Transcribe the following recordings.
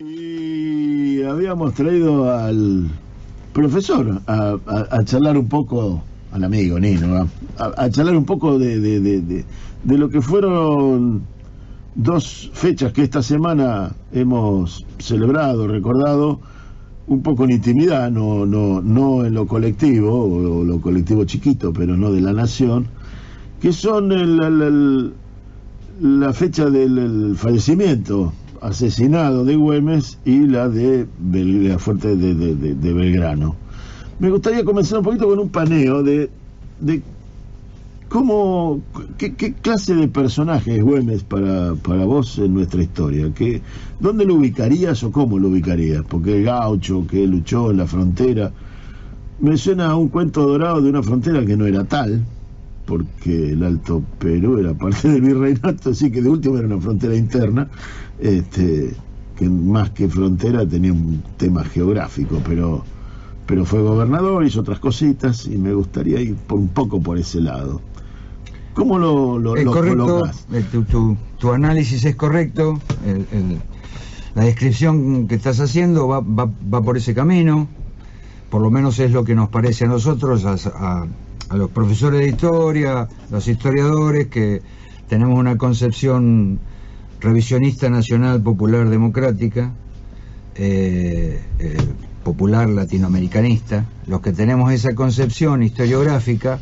Y habíamos traído al profesor a charlar un poco, al amigo Nino, a charlar un poco de lo que fueron dos fechas que esta semana hemos celebrado, recordado, un poco en intimidad, no en lo colectivo, o lo colectivo chiquito, pero no de la nación, que son la fecha del fallecimiento, asesinado de Güemes, y la de la fuerte de Belgrano. Me gustaría comenzar un poquito con un paneo de cómo, qué clase de personaje es Güemes para vos en nuestra historia. ¿Dónde lo ubicarías o cómo lo ubicarías? Porque el gaucho que luchó en la frontera me suena a un cuento dorado de una frontera que no era tal, porque el Alto Perú era parte del virreinato, así que de último era una frontera interna, que más que frontera tenía un tema geográfico, pero fue gobernador, hizo otras cositas, y me gustaría ir un poco por ese lado. ¿Cómo lo colocas? Tu análisis es correcto, la descripción que estás haciendo va por ese camino, por lo menos es lo que nos parece a nosotros, a los profesores de historia, los historiadores, que tenemos una concepción revisionista nacional popular democrática, popular latinoamericanista, los que tenemos esa concepción historiográfica,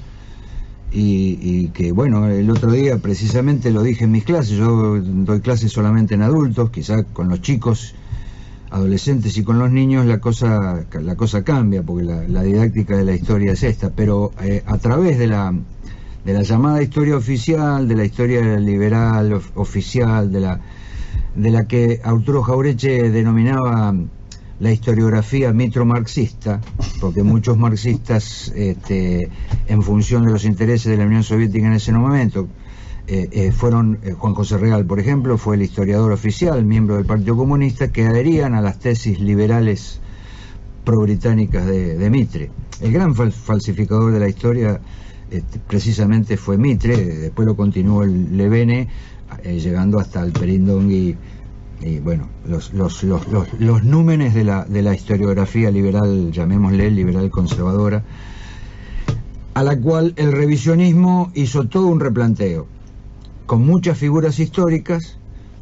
y que bueno, el otro día precisamente lo dije en mis clases. Yo doy clases solamente en adultos, quizás con los chicos adolescentes y con los niños la cosa cambia, porque la didáctica de la historia es esta, pero a través de la llamada historia oficial, de la historia liberal oficial, de la que Arturo Jauretche denominaba la historiografía mitromarxista, porque muchos marxistas, en función de los intereses de la Unión Soviética en ese momento, fueron, Juan José Real, por ejemplo, fue el historiador oficial, miembro del Partido Comunista, que adherían a las tesis liberales pro-británicas de Mitre. El gran falsificador de la historia precisamente fue Mitre, después lo continuó el Levene, llegando hasta Alperín y bueno, los númenes de la historiografía liberal, llamémosle liberal conservadora, a la cual el revisionismo hizo todo un replanteo, con muchas figuras históricas,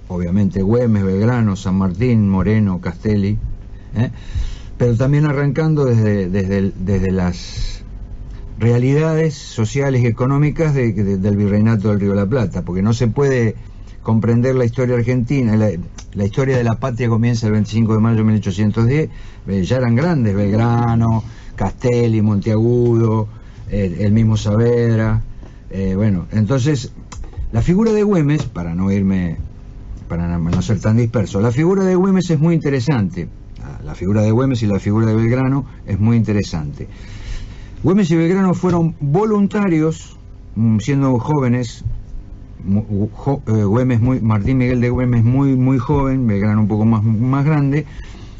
obviamente Güemes, Belgrano, San Martín, Moreno, Castelli, pero también arrancando desde las realidades sociales y económicas del virreinato del Río de la Plata, porque no se puede comprender la historia argentina, la historia de la patria comienza el 25 de mayo de 1810, ya eran grandes, Belgrano, Castelli, Monteagudo, el mismo Saavedra, bueno, entonces la figura de Güemes, para no ser tan disperso, la figura de Güemes es muy interesante, la figura de Güemes y la figura de Belgrano es muy interesante. Güemes y Belgrano fueron voluntarios, siendo jóvenes, Martín Miguel de Güemes muy joven, Belgrano un poco más grande,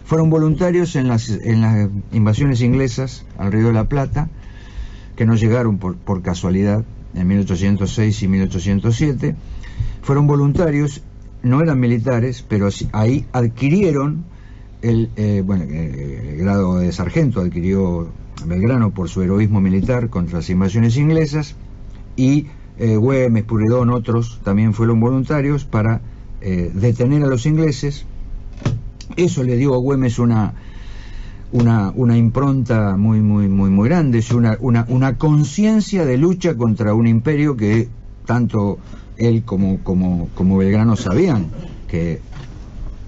fueron voluntarios en las invasiones inglesas al Río de la Plata, que no llegaron por casualidad en 1806 y 1807. Fueron voluntarios, no eran militares, pero ahí adquirieron el grado de sargento, adquirió Belgrano por su heroísmo militar contra las invasiones inglesas, y Güemes, Pueyrredón, otros también fueron voluntarios para detener a los ingleses. Eso le dio a Güemes una impronta muy grande, una conciencia de lucha contra un imperio que tanto él como Belgrano sabían que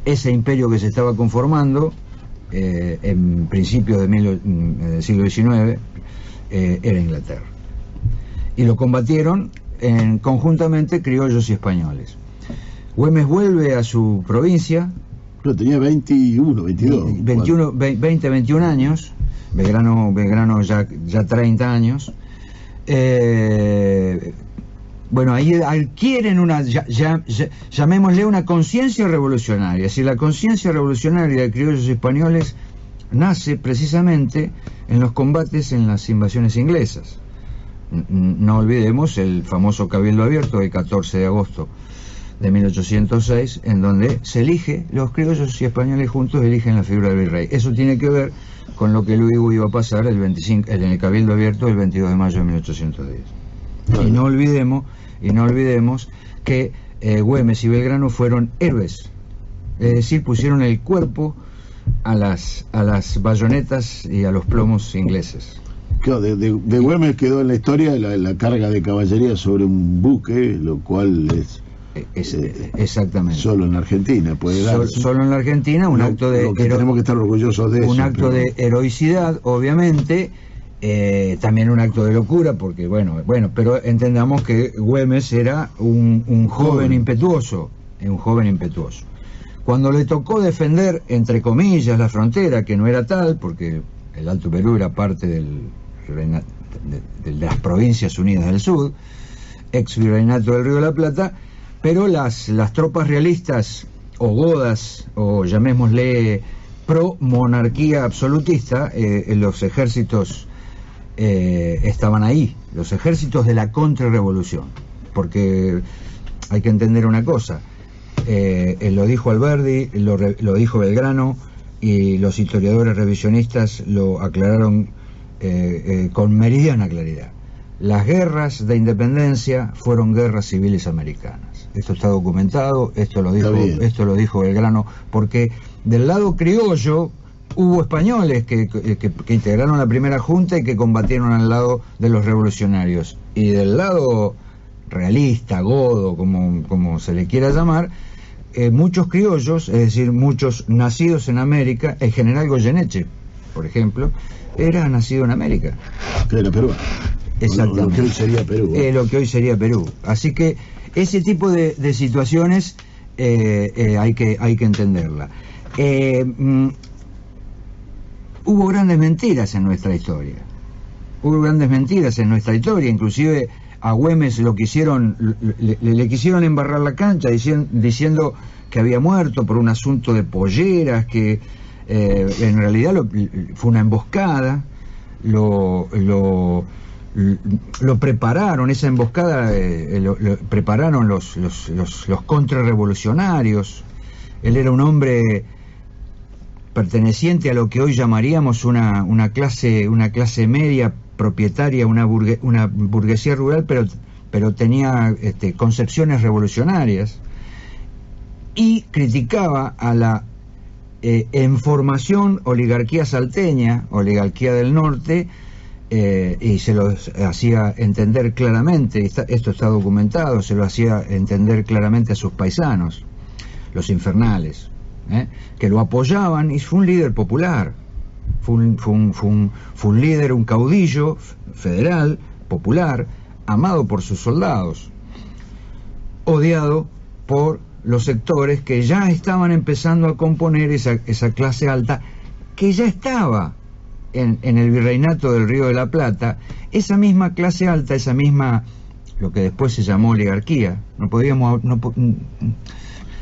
ese imperio que se estaba conformando en principios del siglo XIX era Inglaterra, y lo combatieron conjuntamente criollos y españoles. Güemes vuelve a su provincia. No, tenía 21 años, Belgrano ya 30 años. Bueno, ahí adquieren llamémosle una conciencia revolucionaria. Si la conciencia revolucionaria de criollos españoles nace precisamente en los combates en las invasiones inglesas. No olvidemos el famoso Cabildo Abierto del 14 de agosto de 1806, en donde se elige, los criollos y españoles juntos eligen la figura del virrey. Eso tiene que ver con lo que luego iba a pasar en el Cabildo Abierto el 22 de mayo de 1810. Y no olvidemos que Güemes y Belgrano fueron héroes, es decir, pusieron el cuerpo a las bayonetas y a los plomos ingleses. Claro, de Güemes quedó en la historia la carga de caballería sobre un buque, lo cual es exactamente solo en Argentina puede darse. Solo en la Argentina, un acto de tenemos que estar orgullosos de un eso, acto de heroicidad, obviamente, también un acto de locura, porque bueno, pero entendamos que Güemes era un joven impetuoso, Cuando le tocó defender, entre comillas, la frontera, que no era tal, porque el Alto Perú era parte de las Provincias Unidas del Sur, ex virreinato del Río de la Plata, pero las tropas realistas o godas, o llamémosle pro monarquía absolutista, los ejércitos estaban ahí, los ejércitos de la contrarrevolución, porque hay que entender una cosa, lo dijo Alberdi, lo dijo Belgrano, y los historiadores revisionistas lo aclararon con meridiana claridad. Las guerras de independencia fueron guerras civiles americanas. Esto está documentado, esto lo dijo Belgrano, porque del lado criollo hubo españoles que integraron la primera junta y que combatieron al lado de los revolucionarios. Y del lado realista, godo, como se le quiera llamar, muchos criollos, es decir, muchos nacidos en América, el general Goyeneche, por ejemplo, era nacido en América. Que era Perú. Exactamente. Lo que hoy sería Perú. Lo que hoy sería Perú. Así que ese tipo de situaciones hay que entenderla. Hubo grandes mentiras en nuestra historia. Inclusive a Güemes le quisieron embarrar la cancha diciendo que había muerto por un asunto de polleras, que en realidad fue una emboscada. Lo prepararon, esa emboscada lo prepararon los contrarrevolucionarios. Él era un hombre perteneciente a lo que hoy llamaríamos una clase media propietaria, una burguesía rural, pero tenía concepciones revolucionarias, y criticaba a la en formación oligarquía salteña, oligarquía del norte, y se lo hacía entender claramente, esto está documentado, se lo hacía entender claramente a sus paisanos, los infernales, que lo apoyaban, y fue un líder popular, fue un líder, un caudillo federal, popular, amado por sus soldados, odiado por los sectores que ya estaban empezando a componer esa clase alta, que ya estaba en el virreinato del Río de la Plata. Esa misma clase alta, esa misma, lo que después se llamó oligarquía,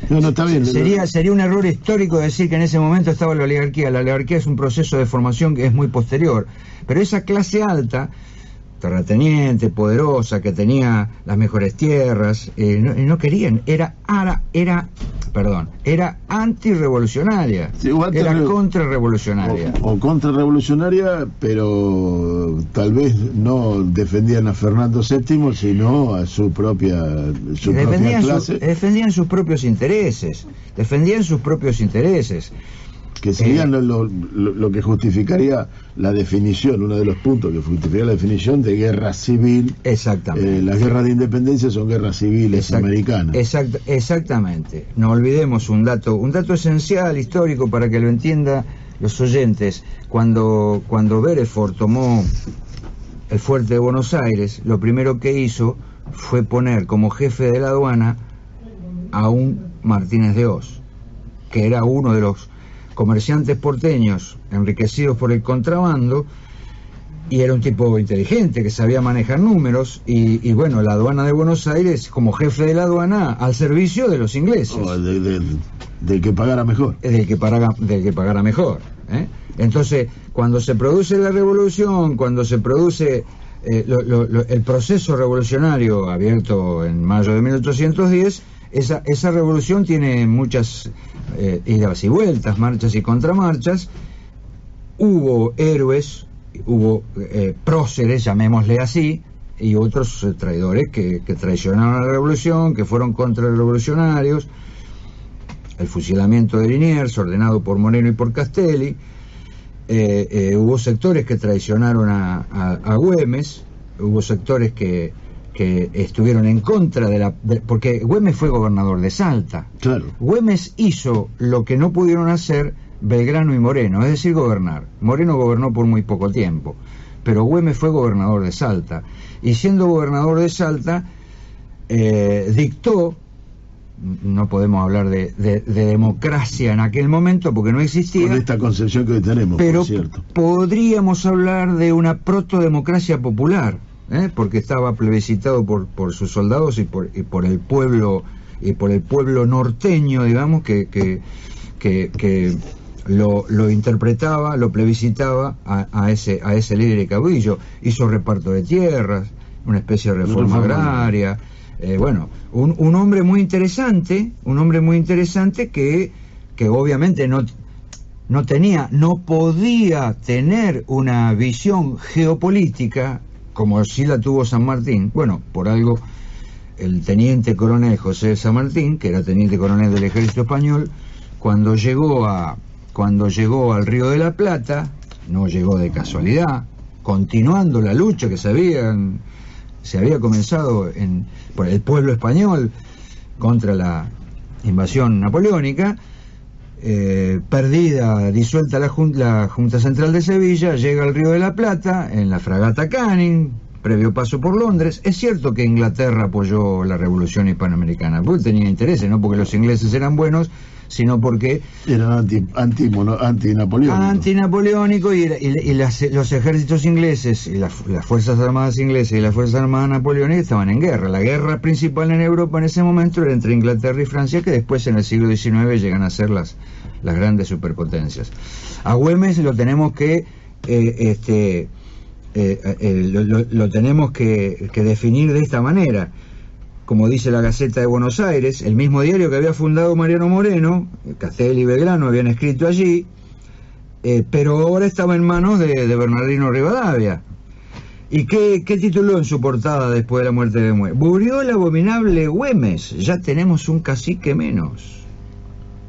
está bien. Sería un error histórico decir que en ese momento estaba la oligarquía. La oligarquía es un proceso de formación que es muy posterior, pero esa clase alta, terrateniente, poderosa, que tenía las mejores tierras, no querían, era antirrevolucionaria, era contrarrevolucionaria. O contrarrevolucionaria, pero tal vez no defendían a Fernando VII, sino a su propia clase. Defendían sus propios intereses, que serían lo que justificaría la definición, uno de los puntos que justificaría la definición de guerra civil. Exactamente. Las guerras de independencia son guerras civiles americanas. Exactamente. No olvidemos un dato esencial, histórico, para que lo entiendan los oyentes. Cuando Bereford tomó el fuerte de Buenos Aires, lo primero que hizo fue poner como jefe de la aduana a un Martínez de Hoz, que era uno de los comerciantes porteños enriquecidos por el contrabando, y era un tipo inteligente que sabía manejar números, y bueno, la aduana de Buenos Aires, como jefe de la aduana, al servicio de los ingleses. Del que pagara mejor. Del que pagara mejor. Entonces, cuando se produce la revolución, cuando se produce el proceso revolucionario abierto en mayo de 1810, esa revolución tiene muchas idas y vueltas, marchas y contramarchas. Hubo héroes, hubo próceres, llamémosle así, y otros traidores que traicionaron a la revolución, que fueron contrarrevolucionarios. El fusilamiento de Liniers, ordenado por Moreno y por Castelli. Hubo sectores que traicionaron a Güemes, hubo sectores que estuvieron en contra porque Güemes fue gobernador de Salta. Claro. Güemes hizo lo que no pudieron hacer Belgrano y Moreno, es decir, gobernar. Moreno gobernó por muy poco tiempo, pero Güemes fue gobernador de Salta, y siendo gobernador de Salta dictó, no podemos hablar de democracia en aquel momento porque no existía, con esta concepción que hoy tenemos, pero por cierto, podríamos hablar de una protodemocracia popular, porque estaba plebiscitado por sus soldados y por el pueblo norteño, digamos, que lo interpretaba, lo plebiscitaba a ese líder y caudillo. Hizo reparto de tierras, una especie de reforma agraria. Bueno, un hombre muy interesante, que obviamente no podía tener una visión geopolítica como sí la tuvo San Martín. Bueno, por algo el teniente coronel José de San Martín, que era teniente coronel del ejército español, cuando llegó al Río de la Plata, no llegó de casualidad, continuando la lucha que se había comenzado por el pueblo español contra la invasión napoleónica. Disuelta la Junta Central de Sevilla, llega al Río de la Plata en la fragata Canning, previo paso por Londres. Es cierto que Inglaterra apoyó la revolución hispanoamericana, porque tenía intereses, no porque los ingleses eran buenos, sino porque eran antinapoleónicos, y los ejércitos ingleses y las fuerzas armadas inglesas y las fuerzas armadas napoleónicas estaban en guerra. La guerra principal en Europa en ese momento era entre Inglaterra y Francia, que después en el siglo XIX llegan a ser las grandes superpotencias. A Güemes lo tenemos que definir de esta manera. Como dice la Gaceta de Buenos Aires, el mismo diario que había fundado Mariano Moreno, Castelli y Belgrano habían escrito allí, pero ahora estaba en manos de Bernardino Rivadavia. ¿Y qué tituló en su portada después de la muerte de Güemes? Murió el abominable Güemes, ya tenemos un cacique menos.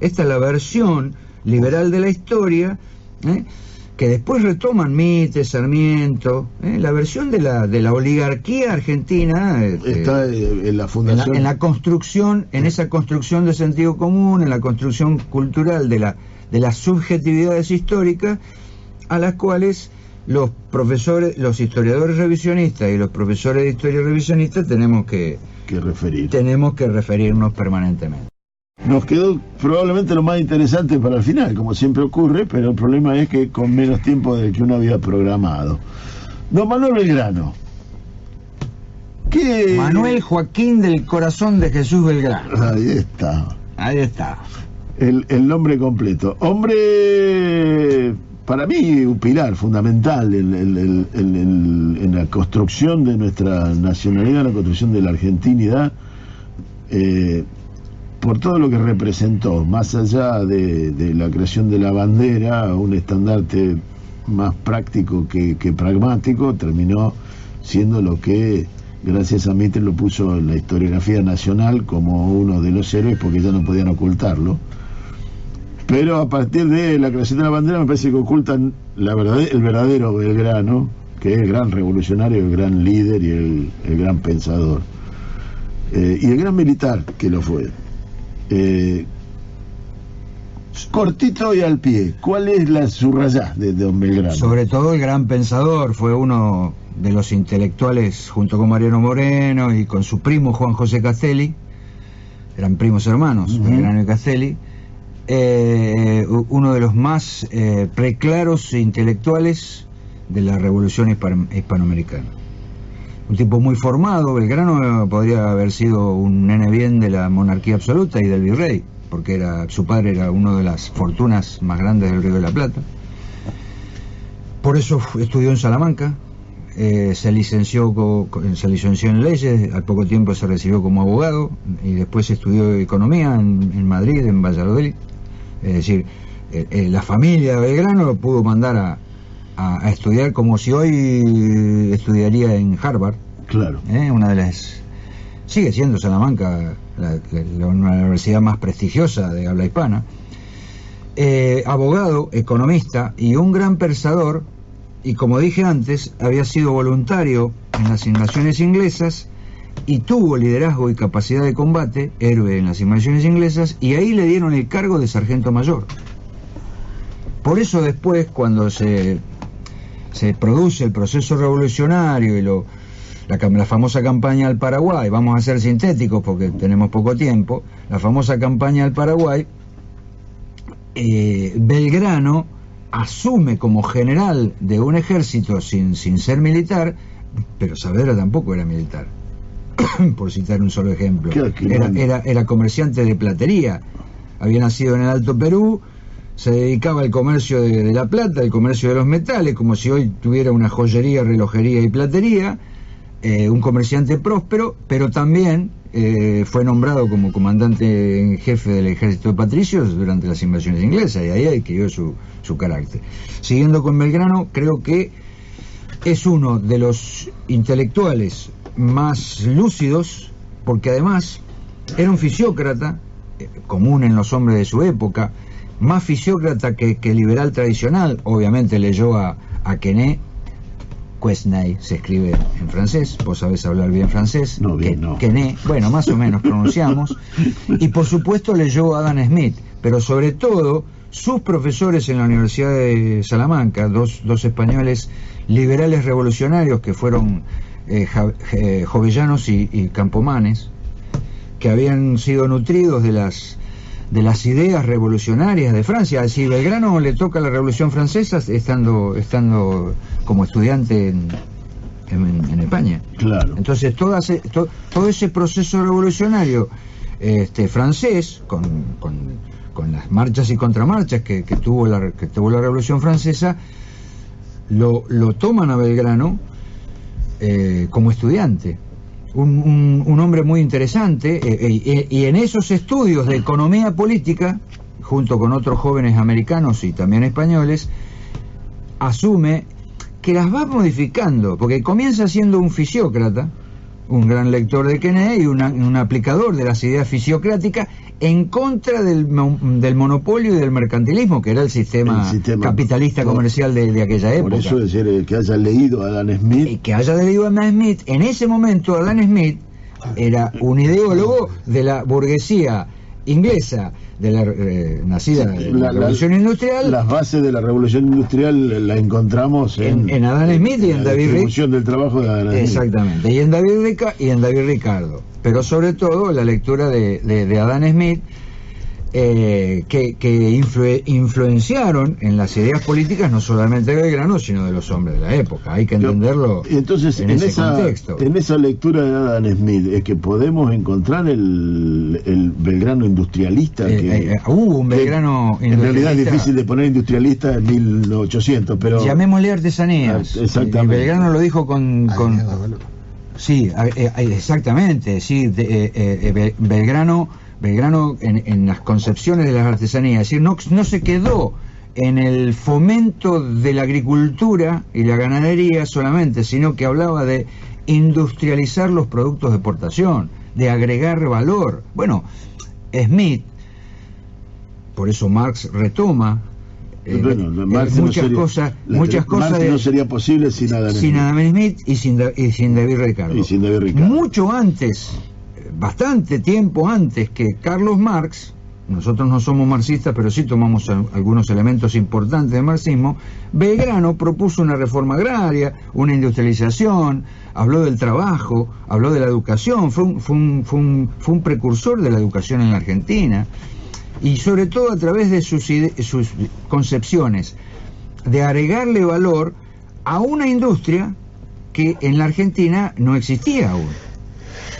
Esta es la versión liberal de la historia, que después retoman Mitre, Sarmiento, la versión de la oligarquía argentina. Está en la fundación, en la construcción, en esa construcción de sentido común, en la construcción cultural de las subjetividades históricas, a las cuales los profesores, los historiadores revisionistas y los profesores de historia revisionista tenemos que referirnos permanentemente. Nos quedó probablemente lo más interesante para el final, como siempre ocurre, pero el problema es que con menos tiempo del que uno había programado. Don Manuel Belgrano. ¿Qué? Manuel Joaquín del Corazón de Jesús Belgrano. Ahí está. El nombre completo. Hombre, para mí, un pilar fundamental en la construcción de nuestra nacionalidad, en la construcción de la argentinidad, por todo lo que representó, más allá de la creación de la bandera, un estandarte más práctico que pragmático, terminó siendo lo que, gracias a Mitre, lo puso en la historiografía nacional como uno de los héroes, porque ya no podían ocultarlo. Pero a partir de la creación de la bandera me parece que ocultan el verdadero Belgrano, que es el gran revolucionario, el gran líder y el gran pensador, y el gran militar que lo fue. Cortito y al pie, ¿cuál es la subrayá de don Belgrano? Sobre todo el gran pensador, fue uno de los intelectuales, junto con Mariano Moreno y con su primo Juan José Castelli, eran primos hermanos, Belgrano y Castelli, uno de los más preclaros intelectuales de la revolución hispanoamericana. Un tipo muy formado. Belgrano podría haber sido un nene bien de la monarquía absoluta y del virrey, porque su padre era una de las fortunas más grandes del Río de la Plata. Por eso estudió en Salamanca, se licenció en leyes, al poco tiempo se recibió como abogado y después estudió economía en Madrid, en Valladolid. Es decir, la familia de Belgrano lo pudo mandar a estudiar como si hoy estudiaría en Harvard. Claro. Una de las... Sigue siendo Salamanca la universidad más prestigiosa de habla hispana. Abogado, economista y un gran pensador, y como dije antes, había sido voluntario en las invasiones inglesas y tuvo liderazgo y capacidad de combate, héroe en las invasiones inglesas, y ahí le dieron el cargo de sargento mayor. Por eso después, cuando se produce el proceso revolucionario y la famosa campaña al Paraguay, vamos a ser sintéticos porque tenemos poco tiempo, la famosa campaña al Paraguay, Belgrano asume como general de un ejército sin ser militar, pero Saavedra tampoco era militar, por citar un solo ejemplo. Era comerciante de platería, había nacido en el Alto Perú, se dedicaba al comercio de la plata, al comercio de los metales, como si hoy tuviera una joyería, relojería y platería, un comerciante próspero, pero también fue nombrado como comandante en jefe del ejército de patricios durante las invasiones inglesas, y ahí adquirió su carácter. Siguiendo con Belgrano, creo que es uno de los intelectuales más lúcidos, porque además era un fisiócrata, común en los hombres de su época, más fisiócrata que liberal tradicional. Obviamente leyó a Quesnay. Quesnay se escribe en francés, vos sabés hablar bien francés. No, bien, no. Quesnay, bueno, más o menos pronunciamos. Y por supuesto leyó a Adam Smith, pero sobre todo sus profesores en la Universidad de Salamanca, dos españoles liberales revolucionarios que fueron Jovellanos y Campomanes, que habían sido nutridos de las ideas revolucionarias de Francia. Es decir, Belgrano le toca la Revolución Francesa estando como estudiante en España. Claro. Entonces todo ese proceso revolucionario francés, con las marchas y contramarchas que tuvo la Revolución Francesa, lo toman a Belgrano como estudiante. Un hombre muy interesante, y en esos estudios de economía política, junto con otros jóvenes americanos y también españoles, asume que las va modificando, porque comienza siendo un fisiócrata, un gran lector de Quesnay y un aplicador de las ideas fisiocráticas en contra del monopolio y del mercantilismo, que era el sistema capitalista comercial de aquella época. Por eso decir que haya leído a Adam Smith. Y que haya leído a Adam Smith. En ese momento Adam Smith era un ideólogo de la burguesía inglesa, nacida en la Revolución Industrial. Las bases de la Revolución Industrial la encontramos en Adam Smith y en David Ricardo. Del trabajo de Adam Smith. Exactamente, y en David Ricardo. Pero sobre todo la lectura de Adam Smith, que influenciaron en las ideas políticas no solamente de Belgrano, sino de los hombres de la época. Hay que entenderlo. Entonces, en ese contexto. En esa lectura de Adam Smith es que podemos encontrar el Belgrano industrialista. Hubo un Belgrano industrialista. En realidad es difícil de poner industrialista en 1800, pero... Llamémosle artesanías. Exactamente. Y Belgrano lo dijo con... Sí, exactamente. Sí, Belgrano en las concepciones de las artesanías, es decir, no se quedó en el fomento de la agricultura y la ganadería solamente, sino que hablaba de industrializar los productos de exportación, de agregar valor. Bueno, Smith, por eso Marx retoma muchas cosas no sería posible sin Adam Smith y sin David Ricardo. Mucho antes, bastante tiempo antes que Carlos Marx, nosotros no somos marxistas, pero sí tomamos algunos elementos importantes del marxismo, Belgrano propuso una reforma agraria, una industrialización, habló del trabajo, habló de la educación, fue un precursor de la educación en la Argentina, y sobre todo a través de sus concepciones de agregarle valor a una industria que en la Argentina no existía aún,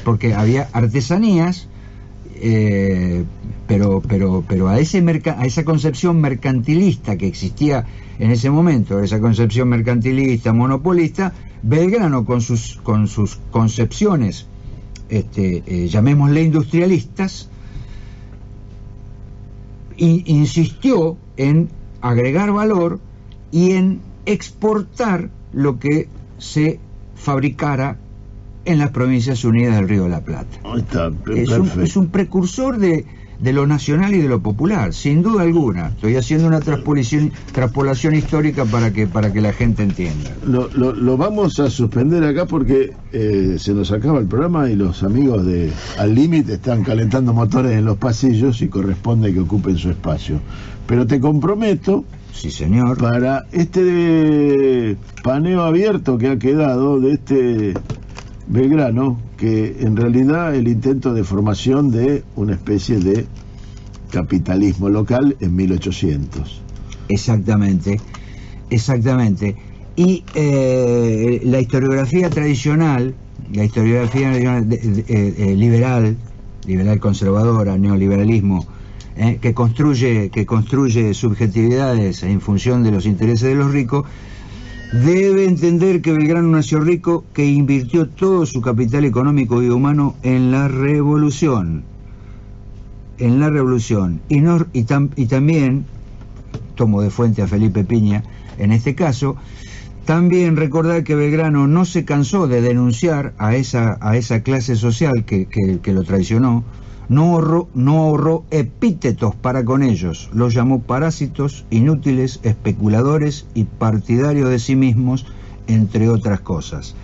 porque había artesanías pero a esa concepción mercantilista que existía en ese momento, esa concepción mercantilista, monopolista, Belgrano con sus concepciones, llamémosle industrialistas, insistió en agregar valor y en exportar lo que se fabricara en las Provincias Unidas del Río de la Plata. Es un precursor de lo nacional y de lo popular, sin duda alguna. Estoy haciendo una traspolación histórica para que la gente entienda. Lo vamos a suspender acá porque se nos acaba el programa y los amigos de Al Límite están calentando motores en los pasillos y corresponde que ocupen su espacio. Pero te comprometo, sí señor, para este paneo abierto que ha quedado de este Belgrano, que en realidad el intento de formación de una especie de capitalismo local en 1800. Exactamente. Y la historiografía tradicional, la historiografía liberal conservadora, neoliberalismo, que construye subjetividades en función de los intereses de los ricos, debe entender que Belgrano nació rico, que invirtió todo su capital económico y humano en la revolución. Y también, tomo de fuente a Felipe Piña, en este caso, también recordar que Belgrano no se cansó de denunciar a esa clase social que lo traicionó, no ahorró epítetos para con ellos, los llamó parásitos, inútiles, especuladores y partidarios de sí mismos, entre otras cosas.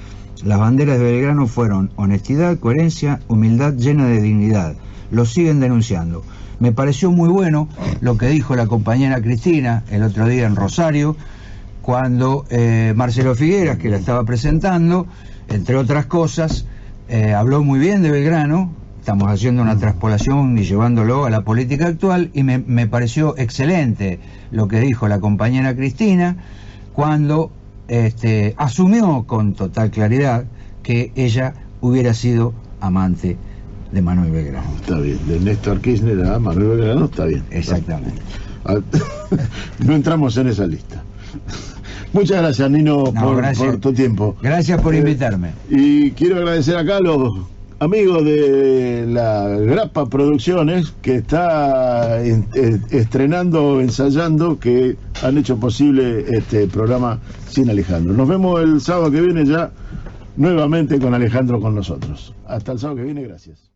Las banderas de Belgrano fueron honestidad, coherencia, humildad llena de dignidad. Lo siguen denunciando. Me pareció muy bueno lo que dijo la compañera Cristina el otro día en Rosario, cuando Marcelo Figueras, que la estaba presentando, entre otras cosas, habló muy bien de Belgrano. Estamos haciendo una traspolación y llevándolo a la política actual, y me pareció excelente lo que dijo la compañera Cristina cuando asumió con total claridad que ella hubiera sido amante de Manuel Belgrano. Está bien, de Néstor Kirchner a Manuel Belgrano, está bien. Exactamente. No entramos en esa lista. Muchas gracias, Nino, por tu tiempo. Gracias por invitarme. Y quiero agradecer acá a los amigos de la Grappa Producciones, que está estrenando, ensayando, que han hecho posible este programa sin Alejandro. Nos vemos el sábado que viene ya nuevamente con Alejandro con nosotros. Hasta el sábado que viene, gracias.